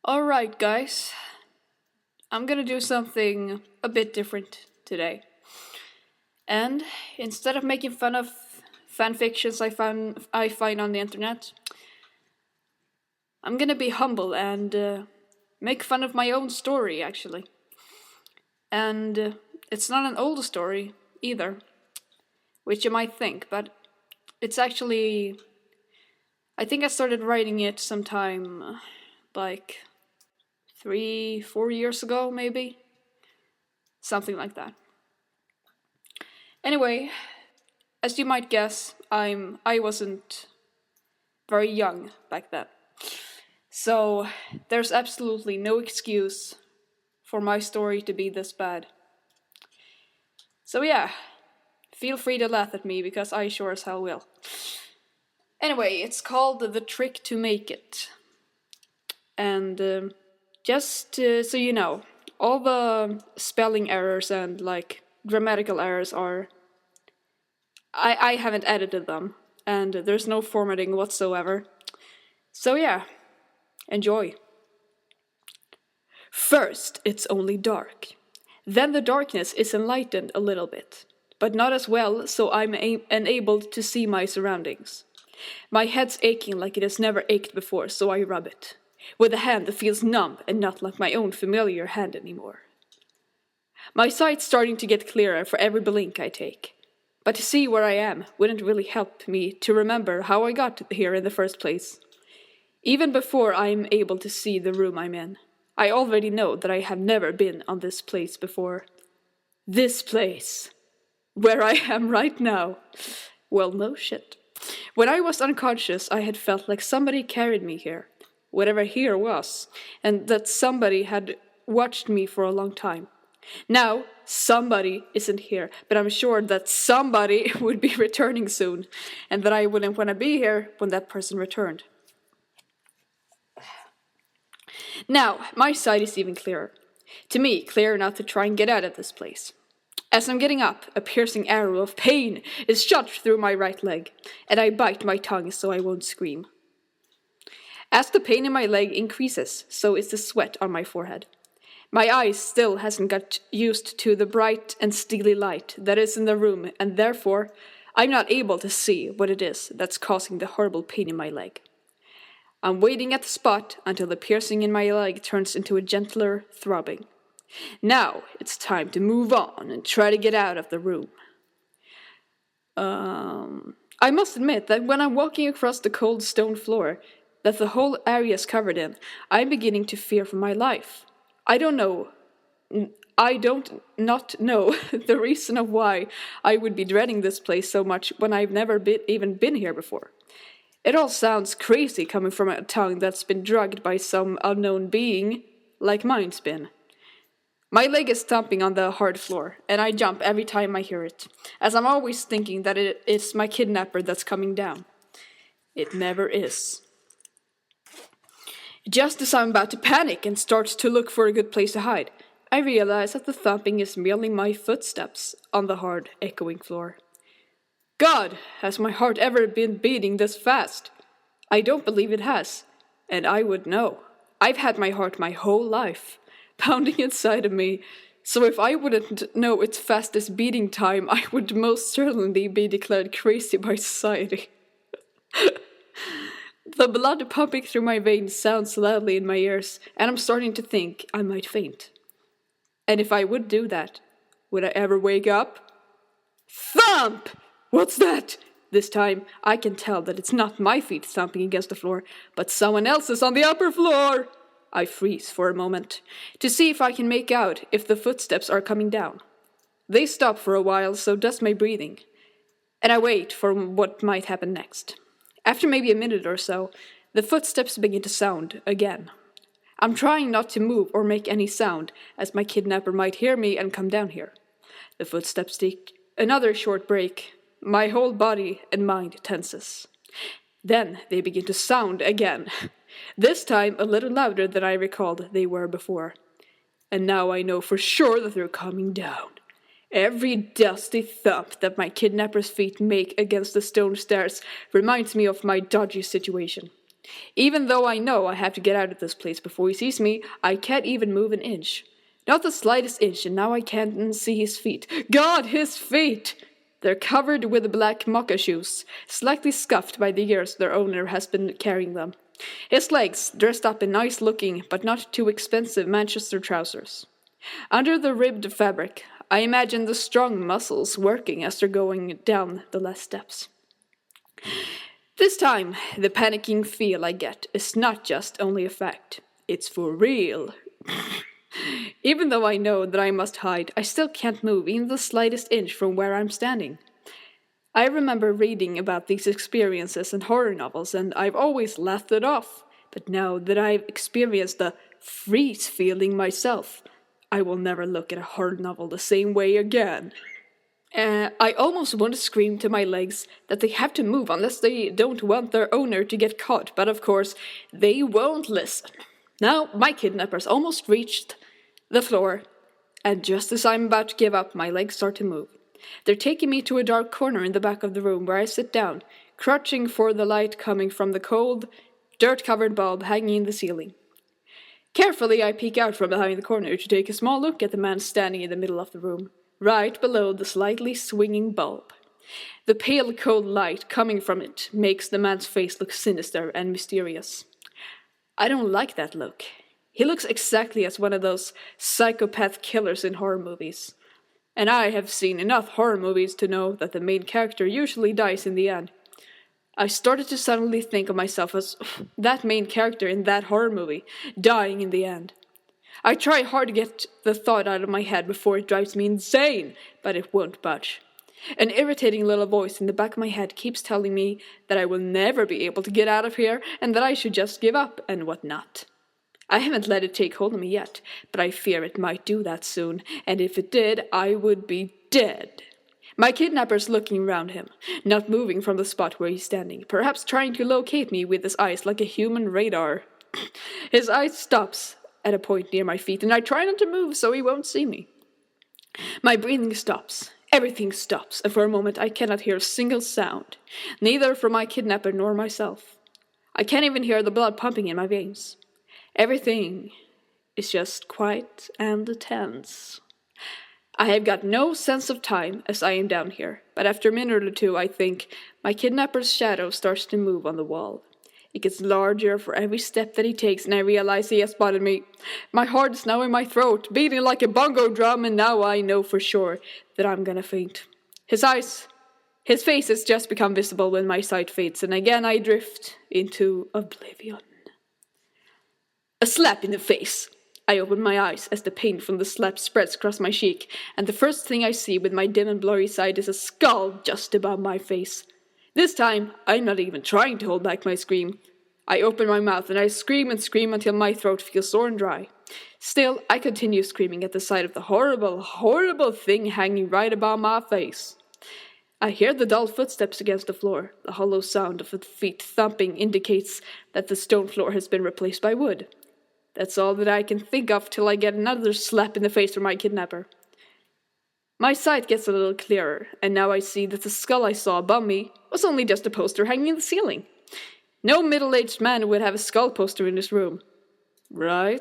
Alright, guys. I'm gonna do something a bit different today. And instead of making fun of fan fictions I find on the internet, I'm gonna be humble and make fun of my own story, actually. And it's not an old story either, which you might think, but it's actually. I think I started writing it sometime like 3, 4 years ago, maybe. Something like that. Anyway, as you might guess, I wasn't very young back then. So there's absolutely no excuse for my story to be this bad. So yeah, feel free to laugh at me because I sure as hell will. Anyway, it's called The Trick to Make It. And just so you know, all the spelling errors and like grammatical errors are. I haven't edited them, and there's no formatting whatsoever. So yeah, enjoy. First, it's only dark. Then the darkness is enlightened a little bit, but not as well, so I'm enabled to see my surroundings. My head's aching like it has never ached before, so I rub it, with a hand that feels numb and not like my own familiar hand anymore. My sight's starting to get clearer for every blink I take, but to see where I am wouldn't really help me to remember how I got here in the first place. Even before I am able to see the room I'm in, I already know that I have never been on this place before. This place, where I am right now. Well, no shit. When I was unconscious, I had felt like somebody carried me here, whatever here was, and that somebody had watched me for a long time. Now, somebody isn't here, but I'm sure that somebody would be returning soon, and that I wouldn't want to be here when that person returned. Now, my sight is even clearer. To me, clear enough to try and get out of this place. As I'm getting up, a piercing arrow of pain is shot through my right leg, and I bite my tongue so I won't scream. As the pain in my leg increases, so is the sweat on my forehead. My eyes still hasn't got used to the bright and steely light that is in the room, and therefore I'm not able to see what it is that's causing the horrible pain in my leg. I'm waiting at the spot until the piercing in my leg turns into a gentler throbbing. Now it's time to move on and try to get out of the room. I must admit that when I'm walking across the cold stone floor that the whole area is covered in, I'm beginning to fear for my life. I don't not know the reason of why I would be dreading this place so much when I've never even been here before. It all sounds crazy coming from a tongue that's been drugged by some unknown being, like mine's been. My leg is thumping on the hard floor, and I jump every time I hear it, as I'm always thinking that it's my kidnapper that's coming down. It never is. Just as I'm about to panic and start to look for a good place to hide, I realize that the thumping is merely my footsteps on the hard, echoing floor. God, has my heart ever been beating this fast? I don't believe it has, and I would know. I've had my heart my whole life, pounding inside of me, so if I wouldn't know its fastest beating time, I would most certainly be declared crazy by society. The blood pumping through my veins sounds loudly in my ears, and I'm starting to think I might faint. And if I would do that, would I ever wake up? Thump! What's that? This time, I can tell that it's not my feet thumping against the floor, but someone else's on the upper floor. I freeze for a moment, to see if I can make out if the footsteps are coming down. They stop for a while, so does my breathing, and I wait for what might happen next. After maybe a minute or so, the footsteps begin to sound again. I'm trying not to move or make any sound, as my kidnapper might hear me and come down here. The footsteps take another short break. My whole body and mind tenses. Then they begin to sound again, this time a little louder than I recalled they were before. And now I know for sure that they're coming down. Every dusty thump that my kidnapper's feet make against the stone stairs reminds me of my dodgy situation. Even though I know I have to get out of this place before he sees me, I can't even move an inch. Not the slightest inch, and now I can't see his feet. God, his feet! They're covered with black mocha shoes, slightly scuffed by the years their owner has been carrying them. His legs, dressed up in nice-looking, but not too expensive Manchester trousers. Under the ribbed fabric, I imagine the strong muscles working as they're going down the last steps. This time, the panicking feel I get is not just only a fact. It's for real. Even though I know that I must hide, I still can't move even the slightest inch from where I'm standing. I remember reading about these experiences in horror novels, and I've always laughed it off. But now that I've experienced the freeze feeling myself, I will never look at a horror novel the same way again. I almost want to scream to my legs that they have to move unless they don't want their owner to get caught, but of course, they won't listen. Now, my kidnappers almost reached the floor, and just as I'm about to give up, my legs start to move. They're taking me to a dark corner in the back of the room where I sit down, crouching for the light coming from the cold, dirt-covered bulb hanging in the ceiling. Carefully, I peek out from behind the corner to take a small look at the man standing in the middle of the room, right below the slightly swinging bulb. The pale, cold light coming from it makes the man's face look sinister and mysterious. I don't like that look. He looks exactly as one of those psychopath killers in horror movies. And I have seen enough horror movies to know that the main character usually dies in the end. I started to suddenly think of myself as that main character in that horror movie, dying in the end. I try hard to get the thought out of my head before it drives me insane, but it won't budge. An irritating little voice in the back of my head keeps telling me that I will never be able to get out of here and that I should just give up and whatnot. I haven't let it take hold of me yet, but I fear it might do that soon, and if it did, I would be dead. My kidnapper's looking around him, not moving from the spot where he's standing, perhaps trying to locate me with his eyes like a human radar. His eye stops at a point near my feet, and I try not to move so he won't see me. My breathing stops. Everything stops, and for a moment I cannot hear a single sound, neither from my kidnapper nor myself. I can't even hear the blood pumping in my veins. Everything is just quiet and tense. I have got no sense of time as I am down here, but after a minute or two I think my kidnapper's shadow starts to move on the wall. It gets larger for every step that he takes, and I realize he has spotted me. My heart is now in my throat, beating like a bongo drum, and now I know for sure that I'm gonna faint. His face has just become visible when my sight fades, and again I drift into oblivion. A slap in the face. I open my eyes as the pain from the slap spreads across my cheek, and the first thing I see with my dim and blurry sight is a skull just above my face. This time, I'm not even trying to hold back my scream. I open my mouth and I scream and scream until my throat feels sore and dry. Still, I continue screaming at the sight of the horrible, horrible thing hanging right above my face. I hear the dull footsteps against the floor. The hollow sound of the feet thumping indicates that the stone floor has been replaced by wood. That's all that I can think of till I get another slap in the face from my kidnapper. My sight gets a little clearer, and now I see that the skull I saw above me was only just a poster hanging in the ceiling. No middle-aged man would have a skull poster in his room. Right?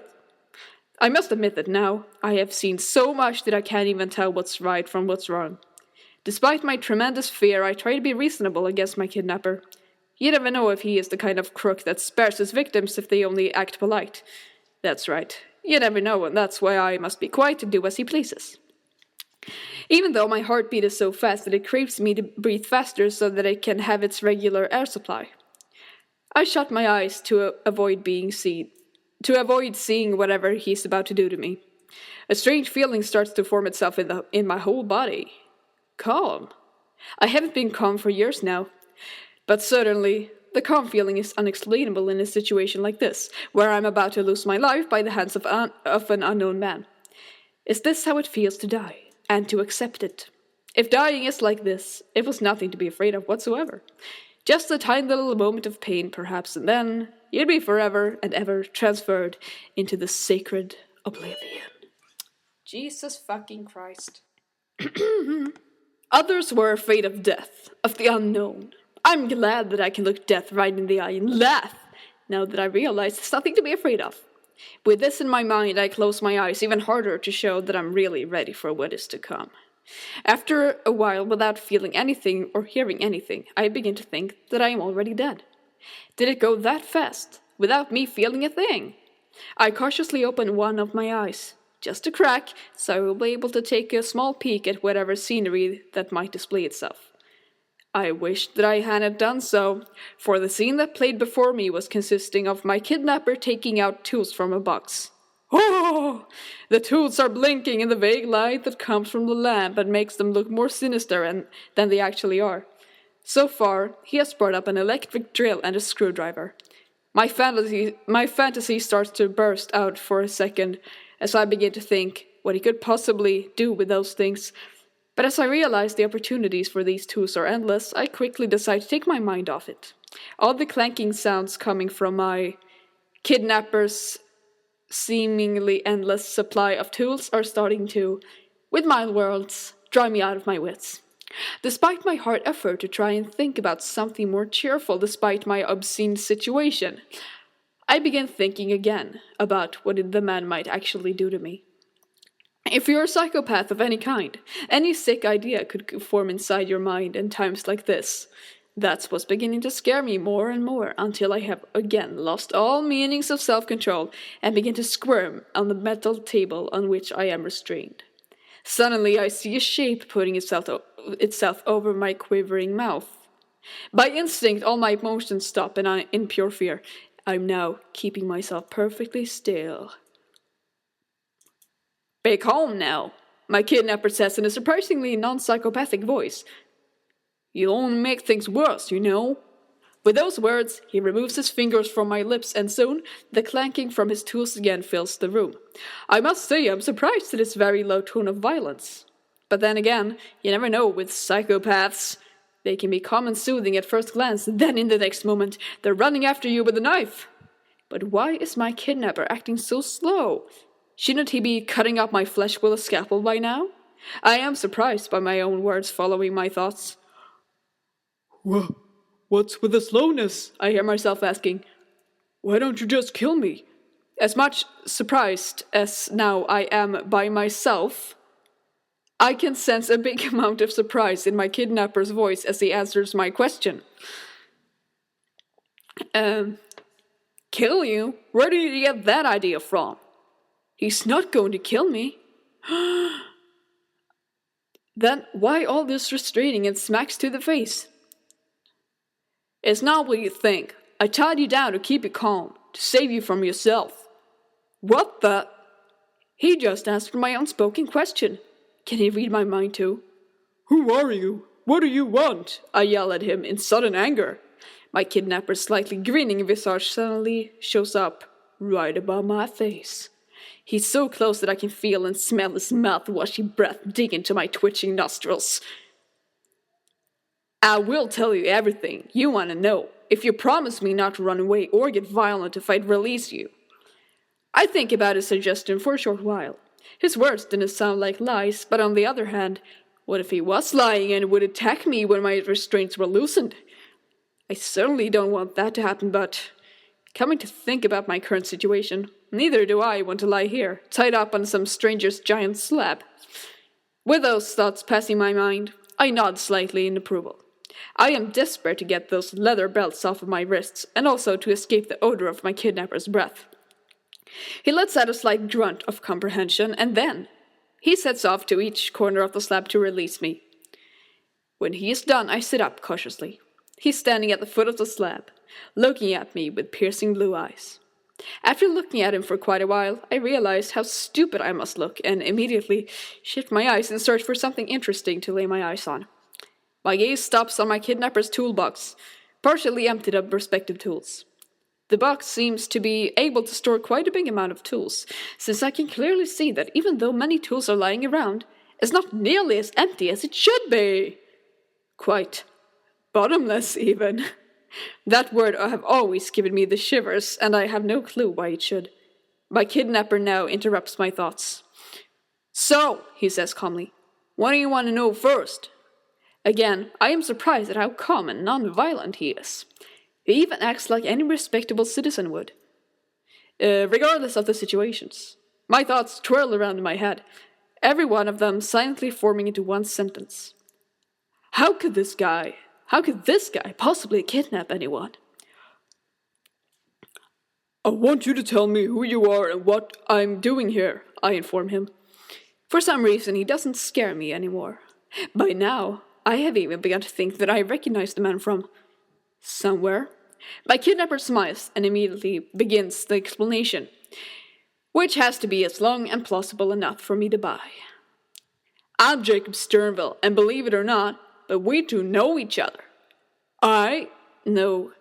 I must admit that now I have seen so much that I can't even tell what's right from what's wrong. Despite my tremendous fear, I try to be reasonable against my kidnapper. You never know if he is the kind of crook that spares his victims if they only act polite. That's right. You never know, and that's why I must be quiet and do as he pleases. Even though my heartbeat is so fast that it craves me to breathe faster so that it can have its regular air supply. I shut my eyes to avoid seeing whatever he's about to do to me. A strange feeling starts to form itself in my whole body. Calm. I haven't been calm for years now, but certainly the calm feeling is unexplainable in a situation like this, where I'm about to lose my life by the hands of an unknown man. Is this how it feels to die? And to accept it. If dying is like this, it was nothing to be afraid of whatsoever. Just a tiny little moment of pain, perhaps, and then you'd be forever and ever transferred into the sacred oblivion. Jesus fucking Christ. Others were afraid of death, of the unknown. I'm glad that I can look death right in the eye and laugh. now that I realize there's nothing to be afraid of. With this in my mind, I close my eyes even harder to show that I'm really ready for what is to come. After a while, without feeling anything or hearing anything, I begin to think that I am already dead. Did it go that fast, without me feeling a thing? I cautiously open one of my eyes, just a crack, so I will be able to take a small peek at whatever scenery that might display itself. I wished that I hadn't done so, for the scene that played before me was consisting of my kidnapper taking out tools from a box. Oh! The tools are blinking in the vague light that comes from the lamp and makes them look more sinister than they actually are. So far, he has brought up an electric drill and a screwdriver. My fantasy starts to burst out for a second as I begin to think what he could possibly do with those things. But as I realize the opportunities for these tools are endless, I quickly decide to take my mind off it. All the clanking sounds coming from my kidnapper's seemingly endless supply of tools are starting to, with mild words, drive me out of my wits. Despite my hard effort to try and think about something more cheerful despite my obscene situation, I begin thinking again about what the man might actually do to me. If you're a psychopath of any kind, any sick idea could form inside your mind in times like this. That's what's beginning to scare me more and more until I have again lost all meanings of self-control and begin to squirm on the metal table on which I am restrained. Suddenly I see a shape putting itself over my quivering mouth. By instinct, all my emotions stop, and in pure fear, I'm now keeping myself perfectly still. "Be calm now," my kidnapper says in a surprisingly non-psychopathic voice. "You'll only make things worse, you know." With those words, he removes his fingers from my lips, and soon the clanking from his tools again fills the room. I must say I'm surprised at his very low tone of violence. But then again, you never know with psychopaths. They can be calm and soothing at first glance, then in the next moment, they're running after you with a knife. But why is my kidnapper acting so slow? Shouldn't he be cutting up my flesh with a scalpel by now? I am surprised by my own words following my thoughts. What's with the slowness? I hear myself asking. Why don't you just kill me? As much surprised as now I am by myself, I can sense a big amount of surprise in my kidnapper's voice as he answers my question. Kill you? Where did you get that idea from? He's not going to kill me. Then why all this restraining and smacks to the face? It's not what you think. I tied you down to keep you calm, to save you from yourself. What the? He just answered my unspoken question. Can he read my mind too? Who are you? What do you want? I yell at him in sudden anger. My kidnapper's slightly grinning visage suddenly shows up right above my face. He's so close that I can feel and smell his mouth-washy breath dig into my twitching nostrils. I will tell you everything you want to know, if you promise me not to run away or get violent if I'd release you. I think about his suggestion for a short while. His words didn't sound like lies, but on the other hand, what if he was lying and would attack me when my restraints were loosened? I certainly don't want that to happen, but coming to think about my current situation, neither do I want to lie here, tied up on some stranger's giant slab. With those thoughts passing my mind, I nod slightly in approval. I am desperate to get those leather belts off of my wrists, and also to escape the odor of my kidnapper's breath. He lets out a slight grunt of comprehension, and then he sets off to each corner of the slab to release me. When he is done, I sit up cautiously. He's standing at the foot of the slab, looking at me with piercing blue eyes. After looking at him for quite a while, I realized how stupid I must look, and immediately shift my eyes in search for something interesting to lay my eyes on. My gaze stops on my kidnapper's toolbox, partially emptied of respective tools. The box seems to be able to store quite a big amount of tools, since I can clearly see that even though many tools are lying around, it's not nearly as empty as it should be. Quite bottomless, even. That word have always given me the shivers, and I have no clue why it should. My kidnapper now interrupts my thoughts. So, he says calmly, what do you want to know first? Again, I am surprised at how calm and non-violent he is. He even acts like any respectable citizen would, regardless of the situations. My thoughts twirl around in my head, every one of them silently forming into one sentence. How could this guy possibly kidnap anyone? I want you to tell me who you are and what I'm doing here, I inform him. For some reason, he doesn't scare me anymore. By now, I have even begun to think that I recognize the man from somewhere. My kidnapper smiles and immediately begins the explanation, which has to be as long and plausible enough for me to buy. I'm Jacob Sternville, and believe it or not, but we two know each other. I know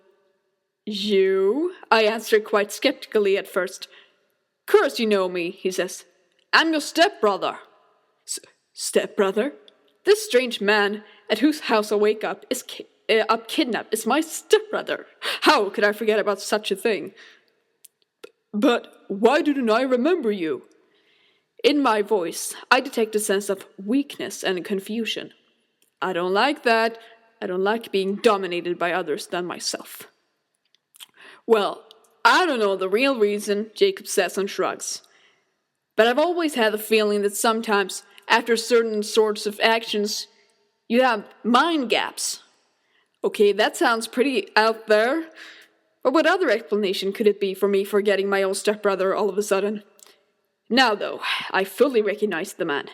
you? I answer quite skeptically at first. Course you know me, he says. I'm your stepbrother. Stepbrother? This strange man at whose house I wake up is kidnapped is my stepbrother. How could I forget about such a thing? But why didn't I remember you? In my voice, I detect a sense of weakness and confusion. I don't like that. I don't like being dominated by others than myself. Well, I don't know the real reason, Jacob says and shrugs. But I've always had the feeling that sometimes, after certain sorts of actions, you have mind gaps. Okay, that sounds pretty out there. But what other explanation could it be for me forgetting my own stepbrother all of a sudden? Now, though, I fully recognize the man.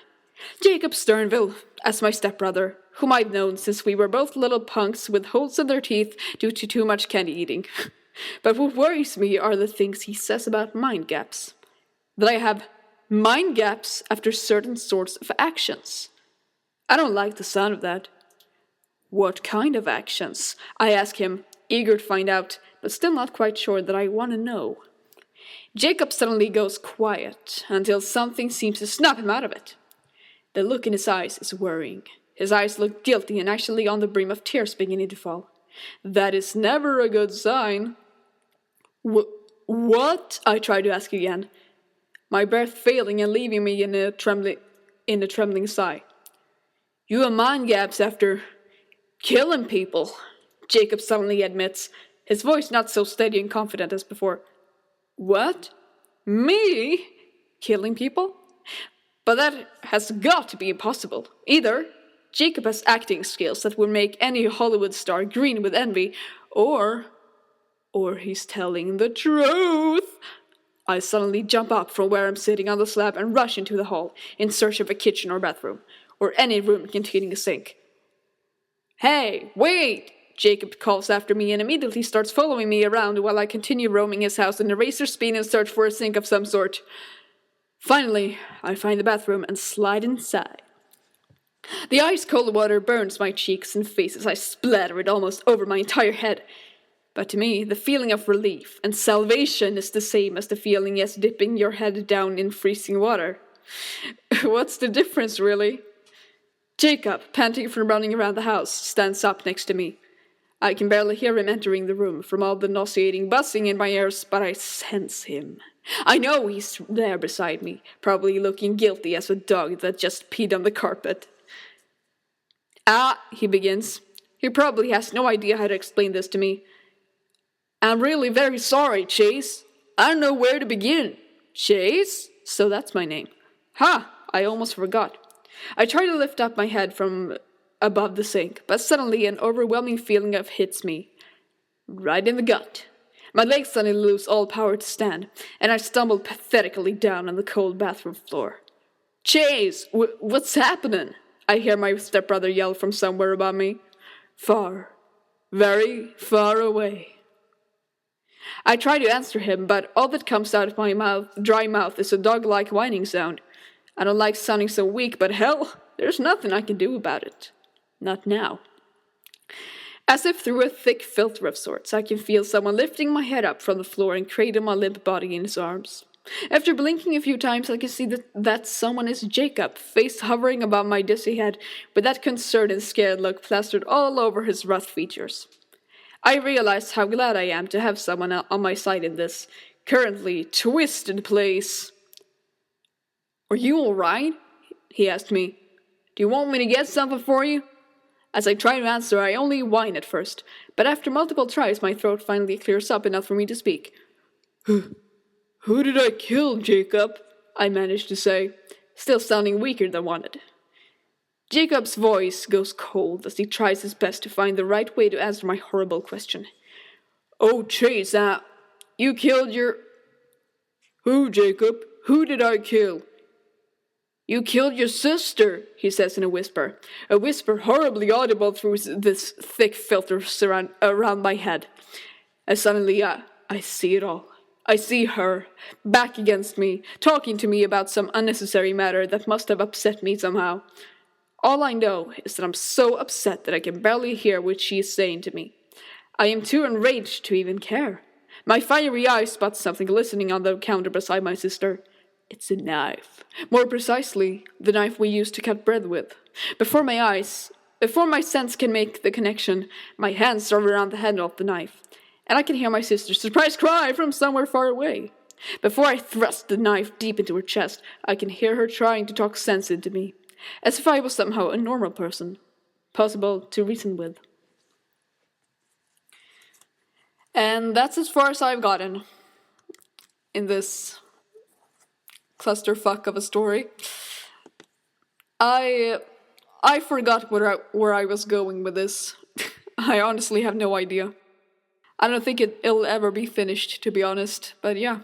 Jacob Sternville, as my stepbrother, whom I've known since we were both little punks with holes in their teeth due to too much candy eating. But what worries me are the things he says about mind gaps. That I have mind gaps after certain sorts of actions. I don't like the sound of that. What kind of actions? I ask him, eager to find out, but still not quite sure that I want to know. Jacob suddenly goes quiet, until something seems to snap him out of it. The look in his eyes is worrying. His eyes look guilty and actually on the brim of tears beginning to fall. That is never a good sign. What? I try to ask again, my breath failing and leaving me in a trembling sigh. You have mind gaps after killing people, Jacob suddenly admits, his voice not so steady and confident as before. What? Me? Killing people? But that has got to be impossible. Either Jacob has acting skills that would make any Hollywood star green with envy, or he's telling the truth. I suddenly jump up from where I'm sitting on the slab and rush into the hall in search of a kitchen or bathroom, or any room containing a sink. Hey, wait! Jacob calls after me and immediately starts following me around while I continue roaming his house in a razor speed in search for a sink of some sort. Finally, I find the bathroom and slide inside. The ice-cold water burns my cheeks and face as I splatter it almost over my entire head. But to me, the feeling of relief and salvation is the same as the feeling as dipping your head down in freezing water. What's the difference, really? Jacob, panting from running around the house, stands up next to me. I can barely hear him entering the room from all the nauseating buzzing in my ears, but I sense him. I know he's there beside me, probably looking guilty as a dog that just peed on the carpet. He begins. He probably has no idea how to explain this to me. I'm really very sorry, Chase. I don't know where to begin. Chase? So that's my name. I almost forgot. I try to lift up my head from above the sink, but suddenly an overwhelming feeling hits me. Right in the gut. My legs suddenly lose all power to stand, and I stumble pathetically down on the cold bathroom floor. Chase, what's happening? I hear my stepbrother yell from somewhere above me. Far, very far away. I try to answer him, but all that comes out of my dry mouth is a dog-like whining sound. I don't like sounding so weak, but hell, there's nothing I can do about it. Not now. As if through a thick filter of sorts, I can feel someone lifting my head up from the floor and cradle my limp body in his arms. After blinking a few times, I can see that someone is Jacob, face hovering above my dizzy head, with that concerned and scared look plastered all over his rough features. I realize how glad I am to have someone on my side in this, currently twisted place. Are you all right? He asked me. Do you want me to get something for you? As I try to answer, I only whine at first, but after multiple tries, my throat finally clears up enough for me to speak. Who did I kill, Jacob? I managed to say, still sounding weaker than wanted. Jacob's voice goes cold as he tries his best to find the right way to answer my horrible question. Oh, Chase, you killed your... Who, Jacob? Who did I kill? You killed your sister, he says in a whisper horribly audible through this thick filter around my head. And suddenly, I see it all. I see her, back against me, talking to me about some unnecessary matter that must have upset me somehow. All I know is that I'm so upset that I can barely hear what she is saying to me. I am too enraged to even care. My fiery eye spots something glistening on the counter beside my sister. It's a knife. More precisely, the knife we used to cut bread with. Before my sense can make the connection, my hands are around the handle of the knife, and I can hear my sister's surprised cry from somewhere far away. Before I thrust the knife deep into her chest, I can hear her trying to talk sense into me, as if I was somehow a normal person, possible to reason with. And that's as far as I've gotten in this clusterfuck of a story. I forgot where I was going with this. I honestly have no idea. I don't think it'll ever be finished, to be honest, but yeah.